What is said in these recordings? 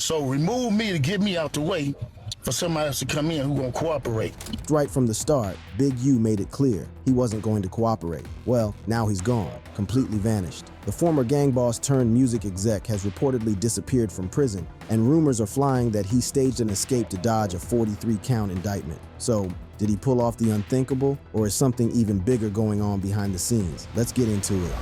So remove me to get me out the way for somebody else to come in who won't cooperate. Right from the start, Big U made it clear he wasn't going to cooperate. Well, now he's gone, completely vanished. The former gang boss turned music exec has reportedly disappeared from prison, and rumors are flying that he staged an escape to dodge a 43-count indictment. So, did he pull off the unthinkable, or is something even bigger going on behind the scenes? Let's get into it.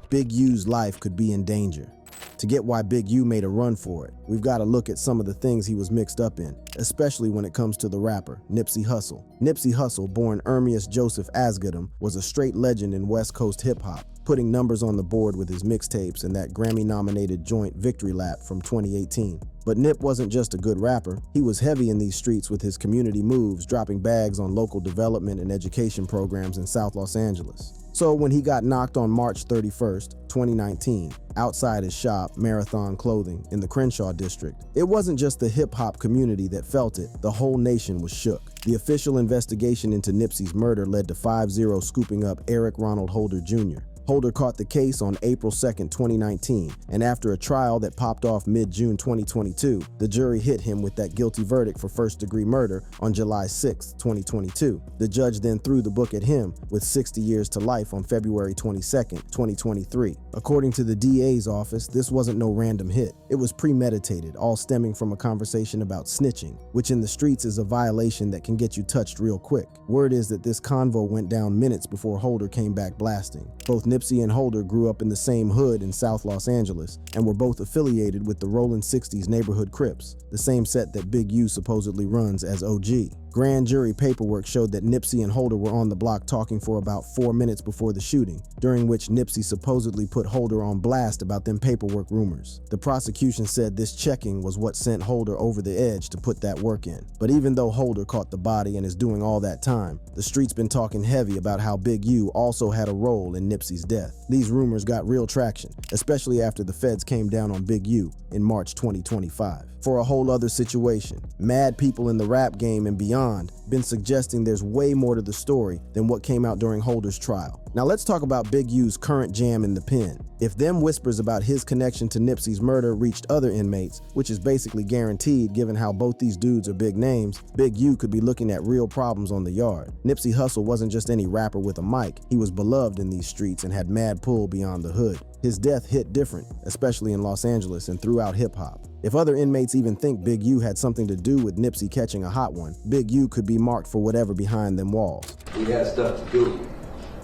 Big U's life could be in danger. To get why Big U made a run for it, we've got to look at some of the things he was mixed up in, especially when it comes to the rapper, Nipsey Hussle. Nipsey Hussle, born Ermias Joseph Asghedom, was a straight legend in West Coast hip-hop, putting numbers on the board with his mixtapes and that Grammy-nominated joint Victory Lap from 2018. But Nip wasn't just a good rapper, he was heavy in these streets with his community moves, dropping bags on local development and education programs in South Los Angeles. So when he got knocked on March 31st, 2019, outside his shop, Marathon Clothing, in the Crenshaw district, it wasn't just the hip-hop community that felt it, the whole nation was shook. The official investigation into Nipsey's murder led to 5-0 scooping up Eric Ronald Holder Jr. Holder caught the case on April 2, 2019, and after a trial that popped off mid-June 2022, the jury hit him with that guilty verdict for first-degree murder on July 6, 2022. The judge then threw the book at him with 60 years to life on February 22, 2023. According to the DA's office, this wasn't no random hit. It was premeditated, all stemming from a conversation about snitching, which in the streets is a violation that can get you touched real quick. Word is that this convo went down minutes before Holder came back blasting. Both Nipsey and Holder grew up in the same hood in South Los Angeles and were both affiliated with the Rollin' 60s neighborhood Crips, the same set that Big U supposedly runs as OG. Grand jury paperwork showed that Nipsey and Holder were on the block talking for about 4 minutes before the shooting, during which Nipsey supposedly put Holder on blast about them paperwork rumors. The prosecution said this checking was what sent Holder over the edge to put that work in. But even though Holder caught the body and is doing all that time, the street's been talking heavy about how Big U also had a role in Nipsey's death. These rumors got real traction, especially after the feds came down on Big U in March 2025. For a whole other situation, mad people in the rap game and beyond been suggesting there's way more to the story than what came out during Holder's trial. Now let's talk about Big U's current jam in the pen. If them whispers about his connection to Nipsey's murder reached other inmates, which is basically guaranteed given how both these dudes are big names, Big U could be looking at real problems on the yard. Nipsey Hussle wasn't just any rapper with a mic, he was beloved in these streets and had mad pull beyond the hood. His death hit different, especially in Los Angeles and throughout hip-hop. If other inmates even think Big U had something to do with Nipsey catching a hot one, Big U could be marked for whatever behind them walls. We had stuff to do.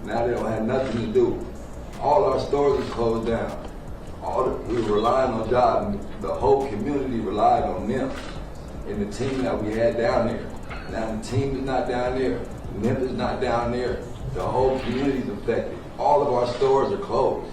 Now they don't have nothing to do. All our stores are closed down. We were relying on jobs. The whole community relied on them and the team that we had down there. Now the team is not down there. Nip is not down there. The whole community is affected. All of our stores are closed.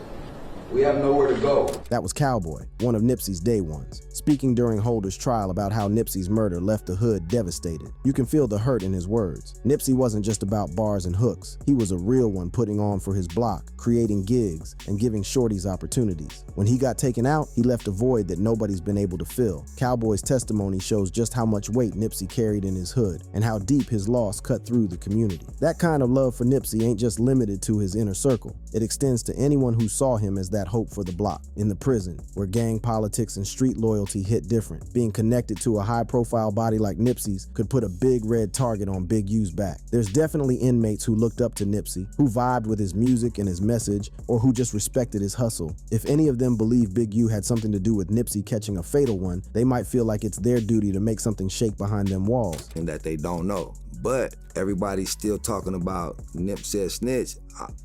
We have nowhere to go. That was Cowboy, one of Nipsey's day ones, speaking during Holder's trial about how Nipsey's murder left the hood devastated. You can feel the hurt in his words. Nipsey wasn't just about bars and hooks. He was a real one putting on for his block, creating gigs, and giving shorties opportunities. When he got taken out, he left a void that nobody's been able to fill. Cowboy's testimony shows just how much weight Nipsey carried in his hood and how deep his loss cut through the community. That kind of love for Nipsey ain't just limited to his inner circle. It extends to anyone who saw him as that hope for the block. In the prison, where gang politics and street loyalty hit different, being connected to a high-profile body like Nipsey's could put a big red target on Big U's back. There's definitely inmates who looked up to Nipsey, who vibed with his music and his message, or who just respected his hustle. If any of them believe Big U had something to do with Nipsey catching a fatal one, they might feel like it's their duty to make something shake behind them walls. And that they don't know. But everybody's still talking about Nip said snitch.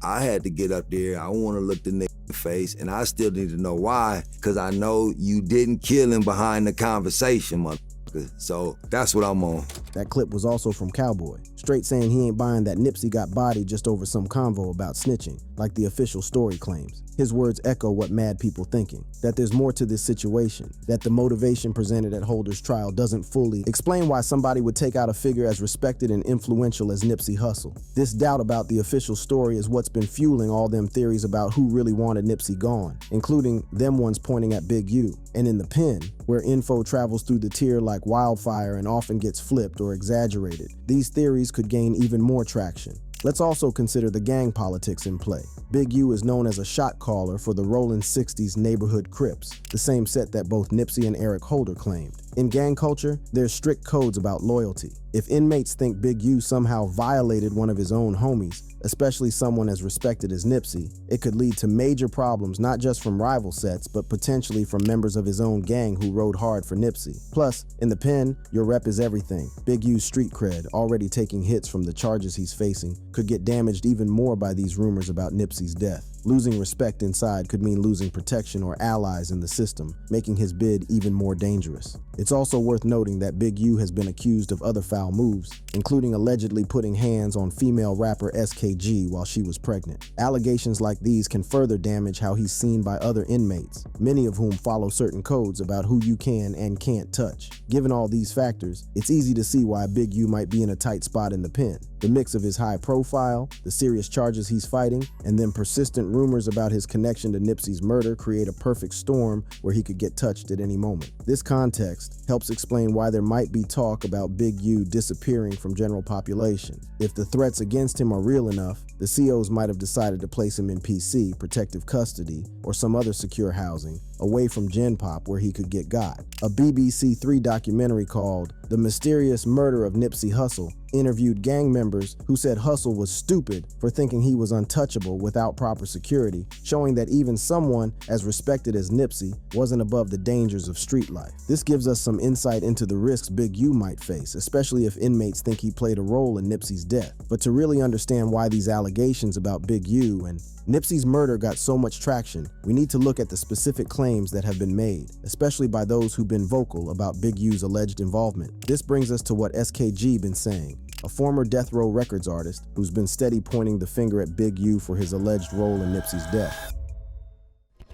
I had to get up there. I want to look the nigga in the face, and I still need to know why, because I know you didn't kill him behind the conversation, motherfucker. So that's what I'm on. That clip was also from Cowboy, straight saying he ain't buying that Nipsey got bodied just over some convo about snitching, like the official story claims. His words echo what mad people thinking, that there's more to this situation, that the motivation presented at Holder's trial doesn't fully explain why somebody would take out a figure as respected and influential as Nipsey Hussle. This doubt about the official story is what's been fueling all them theories about who really wanted Nipsey gone, including them ones pointing at Big U. And in the pen, where info travels through the tier like wildfire and often gets flipped or exaggerated, these theories could gain even more traction. Let's also consider the gang politics in play. Big U is known as a shot caller for the Rollin' 60s neighborhood Crips, the same set that both Nipsey and Eric Holder claimed. In gang culture, there's strict codes about loyalty. If inmates think Big U somehow violated one of his own homies, especially someone as respected as Nipsey, it could lead to major problems not just from rival sets, but potentially from members of his own gang who rode hard for Nipsey. Plus, in the pen, your rep is everything. Big U's street cred, already taking hits from the charges he's facing, could get damaged even more by these rumors about Nipsey's death. Losing respect inside could mean losing protection or allies in the system, making his bid even more dangerous. It's also worth noting that Big U has been accused of other foul moves, including allegedly putting hands on female rapper SKG while she was pregnant. Allegations like these can further damage how he's seen by other inmates, many of whom follow certain codes about who you can and can't touch. Given all these factors, it's easy to see why Big U might be in a tight spot in the pen. The mix of his high profile, the serious charges he's fighting, and then persistent rumors about his connection to Nipsey's murder create a perfect storm where he could get touched at any moment. This context helps explain why there might be talk about Big U disappearing from general population. If the threats against him are real enough, the COs might have decided to place him in PC, protective custody, or some other secure housing, away from Gen Pop where he could get got. A BBC 3 documentary called The Mysterious Murder of Nipsey Hussle interviewed gang members who said Hussle was stupid for thinking he was untouchable without proper security, showing that even someone as respected as Nipsey wasn't above the dangers of street life. This gives us some insight into the risks Big U might face, especially if inmates think he played a role in Nipsey's death. But to really understand why these allegations about Big U and Nipsey's murder got so much traction, we need to look at the specific claims that have been made, especially by those who've been vocal about Big U's alleged involvement. This brings us to what SKG been saying, a former Death Row Records artist who's been steady pointing the finger at Big U for his alleged role in Nipsey's death.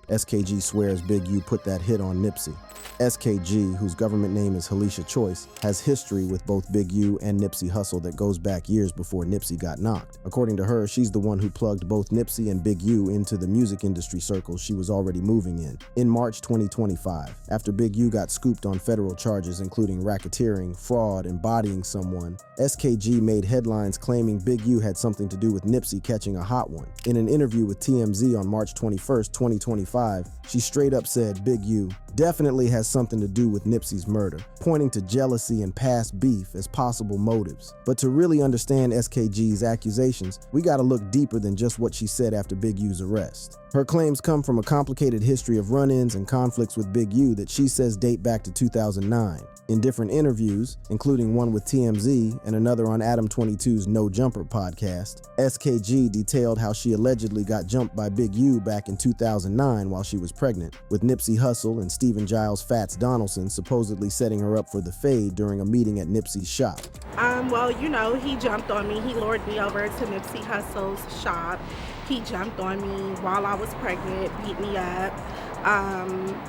SKG swears Big U put that hit on Nipsey. SKG, whose government name is Halisha Choice, has history with both Big U and Nipsey Hussle that goes back years before Nipsey got knocked. According to her, she's the one who plugged both Nipsey and Big U into the music industry circles she was already moving in. In March 2025, after Big U got scooped on federal charges including racketeering, fraud, and bodying someone, SKG made headlines claiming Big U had something to do with Nipsey catching a hot one. In an interview with TMZ on March 21st, 2025, she straight up said Big U definitely has something to do with Nipsey's murder, pointing to jealousy and past beef as possible motives. But to really understand SKG's accusations, we gotta look deeper than just what she said after Big U's arrest. Her claims come from a complicated history of run-ins and conflicts with Big U that she says date back to 2009. In different interviews, including one with TMZ and another on Adam 22's No Jumper podcast, SKG detailed how she allegedly got jumped by Big U back in 2009 while she was pregnant, with Nipsey Hussle and Stephen Giles Fats Donaldson supposedly setting her up for the fade during a meeting at Nipsey's shop. Well, you know, he jumped on me. He lured me over to Nipsey Hussle's shop. He jumped on me while I was pregnant, beat me up,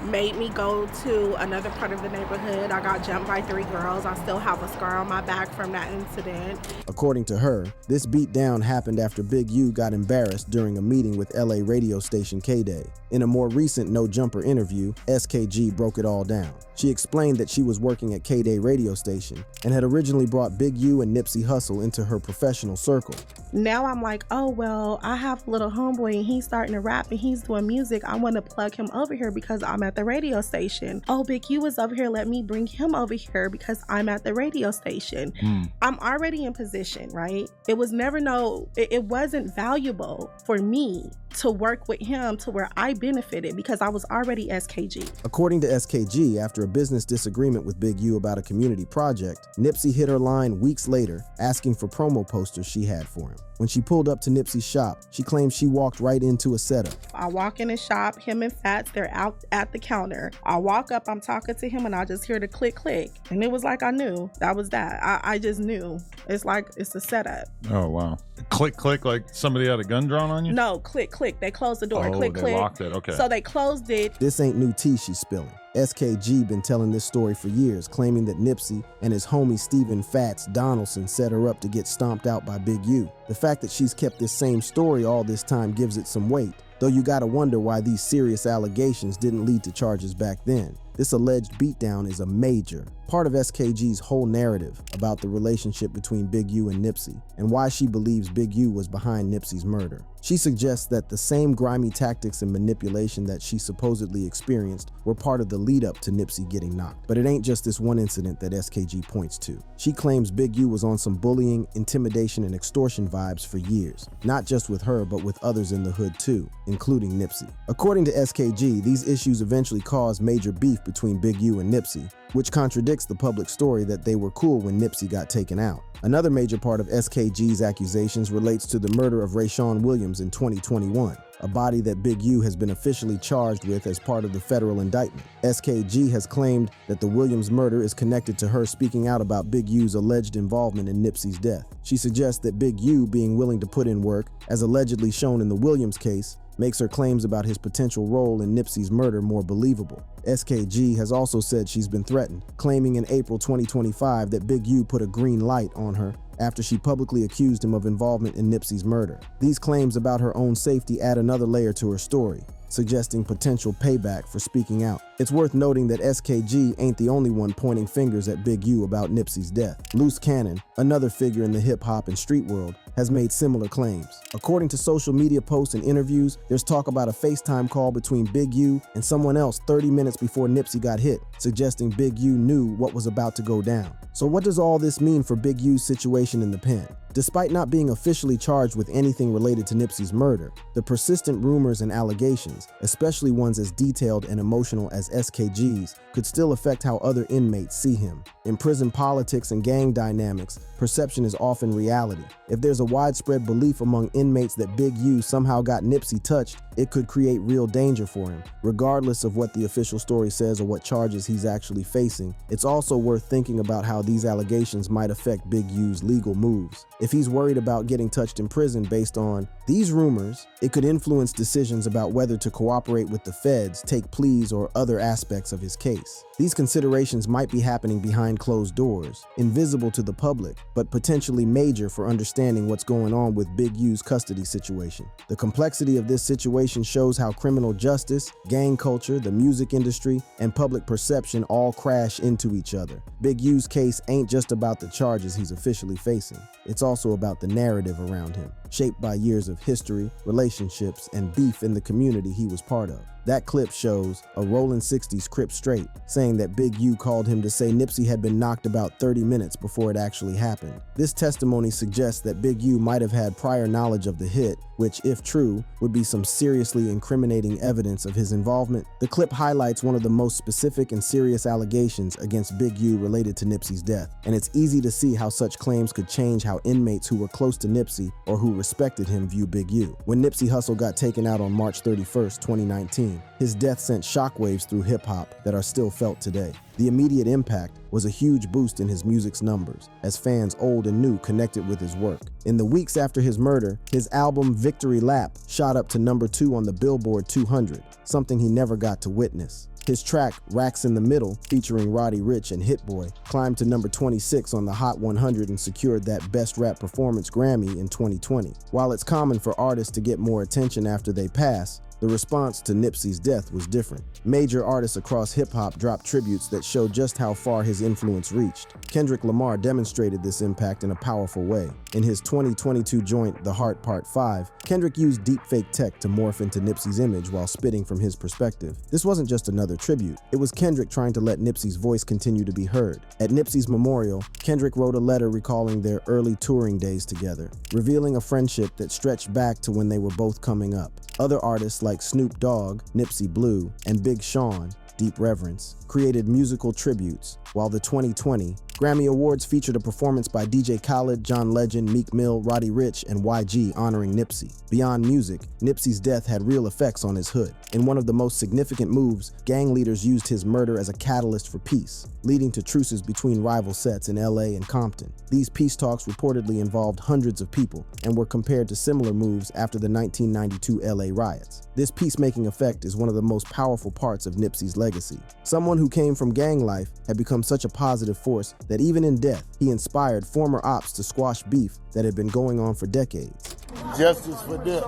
made me go to another part of the neighborhood. I got jumped by 3 girls. I still have a scar on my back from that incident. According to her, this beatdown happened after Big U got embarrassed during a meeting with LA radio station K-Day. In a more recent No Jumper interview, SKG broke it all down. She explained that she was working at K-Day radio station and had originally brought Big U and Nipsey Hussle into her professional circle. Now I'm like, oh, well, I have a little homeboy and he's starting to rap and he's doing music. I want to plug him over here because I'm at the radio station. Oh, Big U is over here. Let me bring him over here because I'm at the radio station. I'm already in position, right? It wasn't valuable for me to work with him to where I benefited because I was already SKG. According to SKG, after a business disagreement with Big U about a community project, Nipsey hit her line weeks later asking for promo posters she had for him. When she pulled up to Nipsey's shop, she claimed she walked right into a setup. I walk in the shop, him and Fats, they're out at the counter. I walk up, I'm talking to him, and I just hear the click, click. And it was like I knew that was that. I just knew. It's like it's a setup. Oh, wow. Click, click, like somebody had a gun drawn on you? No, click, click. They closed the door. Click, they click. locked it. Okay. So they closed it. This ain't new tea she's spilling. SKG been telling this story for years, claiming that Nipsey and his homie Stephen Fats Donaldson set her up to get stomped out by Big U. The fact that she's kept this same story all this time gives it some weight, though you gotta wonder why these serious allegations didn't lead to charges back then. This alleged beatdown is a major part of SKG's whole narrative about the relationship between Big U and Nipsey and why she believes Big U was behind Nipsey's murder. She suggests that the same grimy tactics and manipulation that she supposedly experienced were part of the lead-up to Nipsey getting knocked. But it ain't just this one incident that SKG points to. She claims Big U was on some bullying, intimidation, and extortion vibes for years, not just with her, but with others in the hood too, including Nipsey. According to SKG, these issues eventually caused major beef between Big U and Nipsey, which contradicts the public story that they were cool when Nipsey got taken out. Another major part of SKG's accusations relates to the murder of Rayshawn Williams in 2021, a body that Big U has been officially charged with as part of the federal indictment. SKG has claimed that the Williams murder is connected to her speaking out about Big U's alleged involvement in Nipsey's death. She suggests that Big U being willing to put in work, as allegedly shown in the Williams case, makes her claims about his potential role in Nipsey's murder more believable. SKG has also said she's been threatened, claiming in April 2025 that Big U put a green light on her after she publicly accused him of involvement in Nipsey's murder. These claims about her own safety add another layer to her story, suggesting potential payback for speaking out. It's worth noting that SKG ain't the only one pointing fingers at Big U about Nipsey's death. Loose Cannon, another figure in the hip-hop and street world, has made similar claims. According to social media posts and interviews, there's talk about a FaceTime call between Big U and someone else 30 minutes before Nipsey got hit, suggesting Big U knew what was about to go down. So what does all this mean for Big U's situation in the pen? Despite not being officially charged with anything related to Nipsey's murder, the persistent rumors and allegations, especially ones as detailed and emotional as SKG's, could still affect how other inmates see him. In prison politics and gang dynamics, perception is often reality. If there's a widespread belief among inmates that Big U somehow got Nipsey touched, it could create real danger for him. Regardless of what the official story says or what charges he's actually facing, it's also worth thinking about how these allegations might affect Big U's legal moves. If he's worried about getting touched in prison based on these rumors, it could influence decisions about whether to cooperate with the feds, take pleas, or other aspects of his case. These considerations might be happening behind closed doors, invisible to the public, but potentially major for understanding what's going on with Big U's custody situation. The complexity of this situation shows how criminal justice, gang culture, the music industry, and public perception all crash into each other. Big U's case ain't just about the charges he's officially facing. It's also about the narrative around him, shaped by years of history, relationships, and beef in the community he was part of. That clip shows a Rollin' 60s Crip Straight saying that Big U called him to say Nipsey had been knocked about 30 minutes before it actually happened. This testimony suggests that Big U might have had prior knowledge of the hit, which, if true, would be some seriously incriminating evidence of his involvement. The clip highlights one of the most specific and serious allegations against Big U related to Nipsey's death, and it's easy to see how such claims could change how inmates who were close to Nipsey or who respected him view Big U. When Nipsey Hussle got taken out on March 31st, 2019, his death sent shockwaves through hip-hop that are still felt today. The immediate impact was a huge boost in his music's numbers, as fans old and new connected with his work. In the weeks after his murder, his album Victory Lap shot up to number 2 on the Billboard 200, something he never got to witness. His track, Racks in the Middle, featuring Roddy Ricch and Hit Boy, climbed to number 26 on the Hot 100 and secured that Best Rap Performance Grammy in 2020. While it's common for artists to get more attention after they pass, the response to Nipsey's death was different. Major artists across hip-hop dropped tributes that showed just how far his influence reached. Kendrick Lamar demonstrated this impact in a powerful way. In his 2022 joint, The Heart Part 5, Kendrick used deepfake tech to morph into Nipsey's image while spitting from his perspective. This wasn't just another tribute. It was Kendrick trying to let Nipsey's voice continue to be heard. At Nipsey's memorial, Kendrick wrote a letter recalling their early touring days together, revealing a friendship that stretched back to when they were both coming up. Other artists like Snoop Dogg, Nipsey Blue, and Big Sean, Deep Reverence, created musical tributes, while the 2020 Grammy Awards featured a performance by DJ Khaled, John Legend, Meek Mill, Roddy Ricch, and YG honoring Nipsey. Beyond music, Nipsey's death had real effects on his hood. In one of the most significant moves, gang leaders used his murder as a catalyst for peace, leading to truces between rival sets in LA and Compton. These peace talks reportedly involved hundreds of people and were compared to similar moves after the 1992 LA riots. This peacemaking effect is one of the most powerful parts of Nipsey's legacy. Someone who came from gang life had become such a positive force that even in death, he inspired former ops to squash beef that had been going on for decades. Justice for Nip.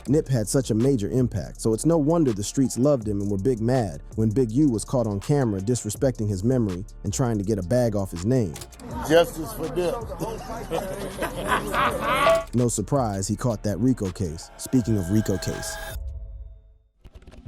Nip had such a major impact, so it's no wonder the streets loved him and were big mad when Big U was caught on camera disrespecting his memory and trying to get a bag off his name. Justice for Nip. No surprise, he caught that RICO case. Speaking of RICO case,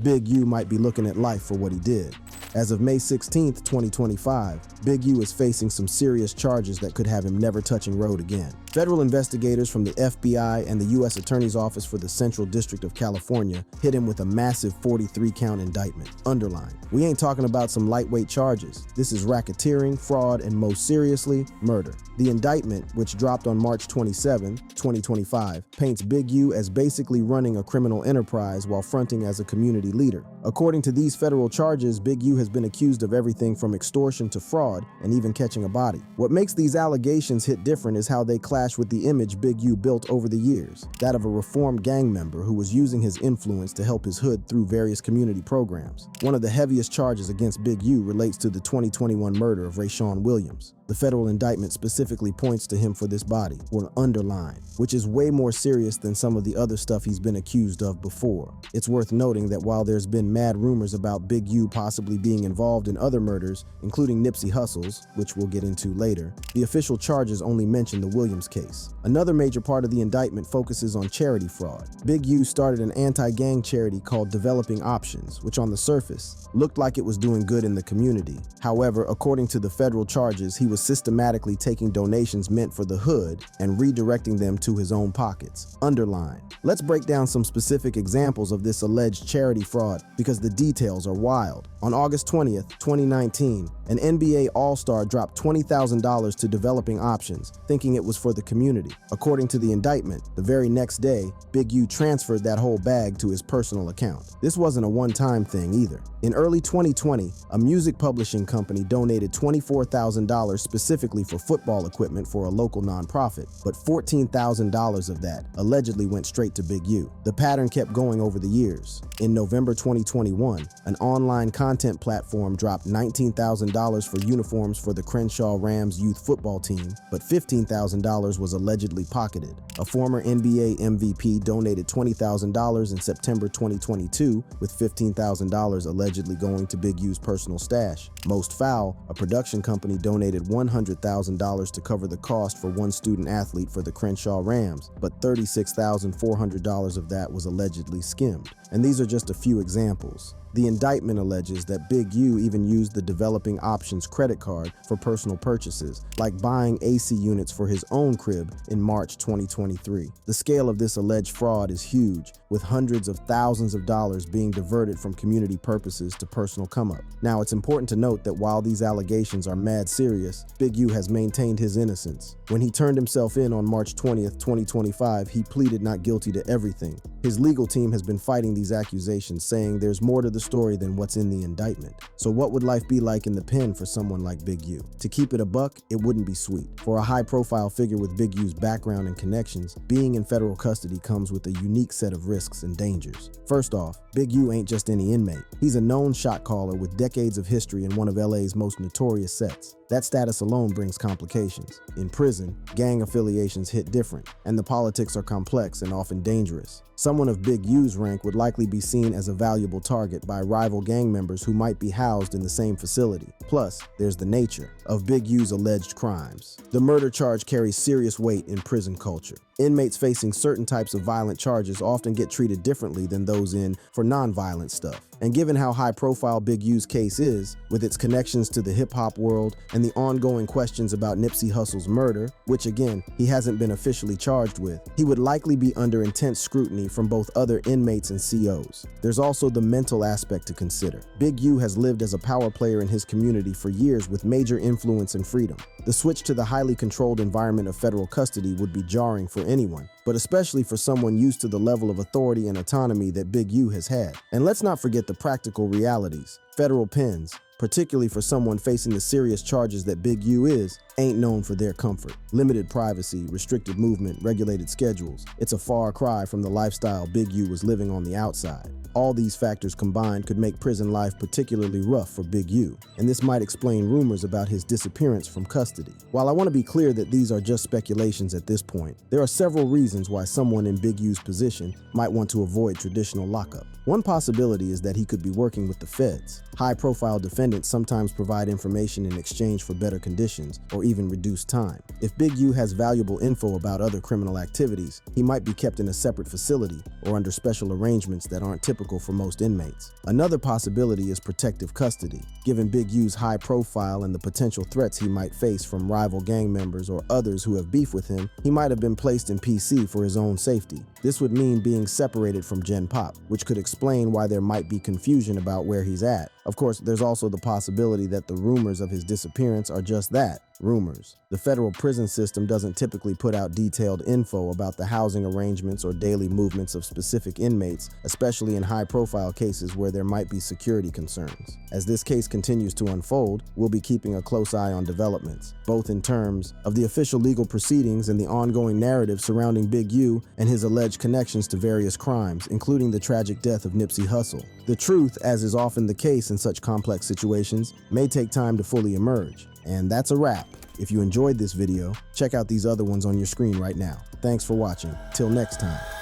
Big U might be looking at life for what he did. As of May 16, 2025, Big U is facing some serious charges that could have him never touching road again. Federal investigators from the FBI and the U.S. Attorney's Office for the Central District of California hit him with a massive 43-count indictment. Underline, we ain't talking about some lightweight charges. This is racketeering, fraud, and most seriously, murder. The indictment, which dropped on March 27, 2025, paints Big U as basically running a criminal enterprise while fronting as a community leader. According to these federal charges, Big U has been accused of everything from extortion to fraud and even catching a body. What makes these allegations hit different is how they clash with the image Big U built over the years, that of a reformed gang member who was using his influence to help his hood through various community programs. One of the heaviest charges against Big U relates to the 2021 murder of Rayshawn Williams. The federal indictment specifically points to him for this body, or underline, which is way more serious than some of the other stuff he's been accused of before. It's worth noting that while there's been mad rumors about Big U possibly being involved in other murders, including Nipsey Hussle's, which we'll get into later, the official charges only mention the Williams case. Another major part of the indictment focuses on charity fraud. Big U started an anti-gang charity called Developing Options, which on the surface looked like it was doing good in the community. However, according to the federal charges, he was systematically taking donations meant for the hood and redirecting them to his own pockets. Underline. Let's break down some specific examples of this alleged charity fraud because the details are wild. On August 20th, 2019, an NBA All-Star dropped $20,000 to Developing Options, thinking it was for the community. According to the indictment, the very next day, Big U transferred that whole bag to his personal account. This wasn't a one-time thing either. In early 2020, a music publishing company donated $24,000 specifically for football equipment for a local nonprofit, but $14,000 of that allegedly went straight to Big U. The pattern kept going over the years. In November 2021, an online content platform dropped $19,000 for uniforms for the Crenshaw Rams youth football team, but $15,000 was allegedly pocketed. A former NBA MVP donated $20,000 in September 2022, with $15,000 allegedly going to Big U's personal stash. Most Foul, a production company, donated $100,000 to cover the cost for one student athlete for the Crenshaw Rams, but $36,400 of that was allegedly skimmed. And these are just a few examples. The indictment alleges that Big U even used the Developing Options credit card for personal purchases, like buying AC units for his own crib in March 2023. The scale of this alleged fraud is huge, with hundreds of thousands of dollars being diverted from community purposes to personal come-up. Now, it's important to note that while these allegations are mad serious, Big U has maintained his innocence. When he turned himself in on March 20th, 2025, he pleaded not guilty to everything. His legal team has been fighting these accusations, saying there's more to the story than what's in the indictment. So what would life be like in the pen for someone like Big U? To keep it a buck, it wouldn't be sweet. For a high-profile figure with Big U's background and connections, being in federal custody comes with a unique set of risks and dangers. First off, Big U ain't just any inmate. He's a known shot caller with decades of history in one of LA's most notorious sets. That status alone brings complications. In prison, gang affiliations hit different, and the politics are complex and often dangerous. Someone of Big U's rank would likely be seen as a valuable target by rival gang members who might be housed in the same facility. Plus, there's the nature of Big U's alleged crimes. The murder charge carries serious weight in prison culture. Inmates facing certain types of violent charges often get treated differently than those in for non-violent stuff. And given how high-profile Big U's case is, with its connections to the hip-hop world and the ongoing questions about Nipsey Hussle's murder, which again, he hasn't been officially charged with, he would likely be under intense scrutiny from both other inmates and COs. There's also the mental aspect to consider. Big U has lived as a power player in his community for years with major influence and freedom. The switch to the highly controlled environment of federal custody would be jarring for anyone, but especially for someone used to the level of authority and autonomy that Big U has had. And let's not forget the practical realities. Federal pens, particularly for someone facing the serious charges that Big U is, ain't known for their comfort. Limited privacy, restricted movement, regulated schedules. It's a far cry from the lifestyle Big U was living on the outside. All these factors combined could make prison life particularly rough for Big U, and this might explain rumors about his disappearance from custody. While I want to be clear that these are just speculations at this point, there are several reasons why someone in Big U's position might want to avoid traditional lockup. One possibility is that he could be working with the feds. High-profile defendants sometimes provide information in exchange for better conditions or even reduced time. If Big U has valuable info about other criminal activities, he might be kept in a separate facility or under special arrangements that aren't typical for most inmates. Another possibility is protective custody. Given Big U's high profile and the potential threats he might face from rival gang members or others who have beef with him, he might have been placed in PC for his own safety. This would mean being separated from Gen Pop, which could explain why there might be confusion about where he's at. Of course, there's also the possibility that the rumors of his disappearance are just that, rumors. The federal prison system doesn't typically put out detailed info about the housing arrangements or daily movements of specific inmates, especially in high-profile cases where there might be security concerns. As this case continues to unfold, we'll be keeping a close eye on developments, both in terms of the official legal proceedings and the ongoing narrative surrounding Big U and his alleged connections to various crimes, including the tragic death of Nipsey Hussle. The truth, as is often the case in such complex situations, may take time to fully emerge. And that's a wrap. If you enjoyed this video, check out these other ones on your screen right now. Thanks for watching. Till next time.